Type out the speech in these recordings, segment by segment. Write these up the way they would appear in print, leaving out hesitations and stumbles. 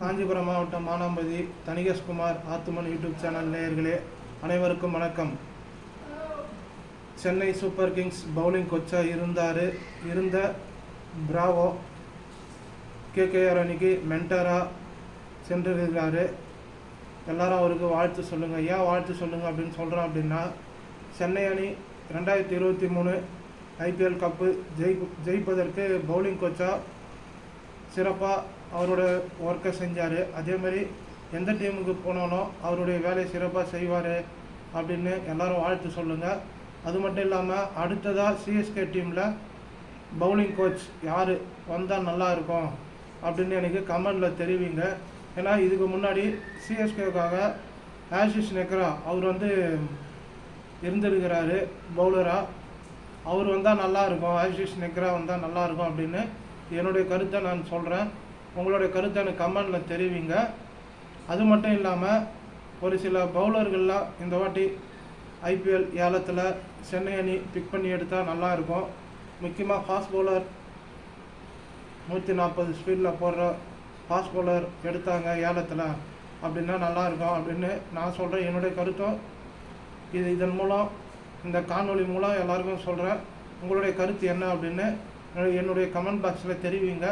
காஞ்சிபுரம் மாவட்டம் Manampathi தனிகேஷ்குமார் ஆத்துமன் YouTube channel நேயர்களே அனைவருக்கும் வணக்கம். சென்னை சூப்பர் கிங்ஸ் பவுலிங் கோச்சாக இருந்த பிராவோ கேகேஆர் அணிக்கு மென்டராக சென்றிருக்கிறாரு. எல்லாரும் அவருக்கு வாழ்த்து சொல்லுங்கள். ஏன் வாழ்த்து சொல்லுங்கள் அப்படின்னு சொல்கிறோம் அப்படின்னா, சென்னை அணி 2023 ஐபிஎல் கப்பு ஜெயிப்பதற்கு பவுலிங் கோச்சாக சிறப்பாக அவரோட ஒர்க்கை செஞ்சார். அதேமாதிரி எந்த டீமுக்கு போனாலும் அவருடைய வேலையை சிறப்பாக செய்வார் அப்படின்னு எல்லோரும் வாழ்த்து சொல்லுங்கள். அது மட்டும் இல்லாமல் அடுத்ததாக சிஎஸ்கே டீமில் பவுலிங் கோச் யார் வந்தால் நல்லாயிருக்கும் அப்படின்னு எனக்கு கமெண்டில் தெரிவிங்க. ஏன்னா இதுக்கு முன்னாடி சிஎஸ்கேவுக்காக ஆஷிஷ் நெக்ரா அவர் இருந்திருக்கிறாரு பவுலராக. அவர் வந்தால் நல்லாயிருக்கும், ஆஷிஷ் நெக்ரா வந்தால் நல்லாயிருக்கும் அப்படின்னு என்னுடைய கருத்தை நான் சொல்கிறேன். உங்களுடைய கருத்தை எனக்கு கமெண்டில் தெரிவிங்க. அது மட்டும் இல்லாமல் ஒரு சில பவுலர்கள்லாம் இந்த வாட்டி ஐபிஎல் ஏலத்தில் சென்னை அணி பிக் பண்ணி எடுத்தால் நல்லாயிருக்கும். முக்கியமாக ஃபாஸ்ட் பவுலர் 140 ஸ்பீடில் போடுற ஃபாஸ்ட் பவுலர் எடுத்தாங்க ஏலத்தில் அப்படின்னா நல்லாயிருக்கும் அப்படின்னு நான் சொல்கிறேன். என்னுடைய கருத்தும் இதன் மூலம் இந்த காணொளி மூலம் எல்லாருக்கும் சொல்கிறேன். உங்களுடைய கருத்து என்ன அப்படின்னு என்னுடைய கமெண்ட் பாக்ஸில் தெரிவிங்க.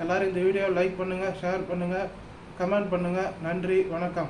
எல்லோரும் இந்த வீடியோவை லைக் பண்ணுங்கள், ஷேர் பண்ணுங்கள், கமெண்ட் பண்ணுங்கள். நன்றி, வணக்கம்.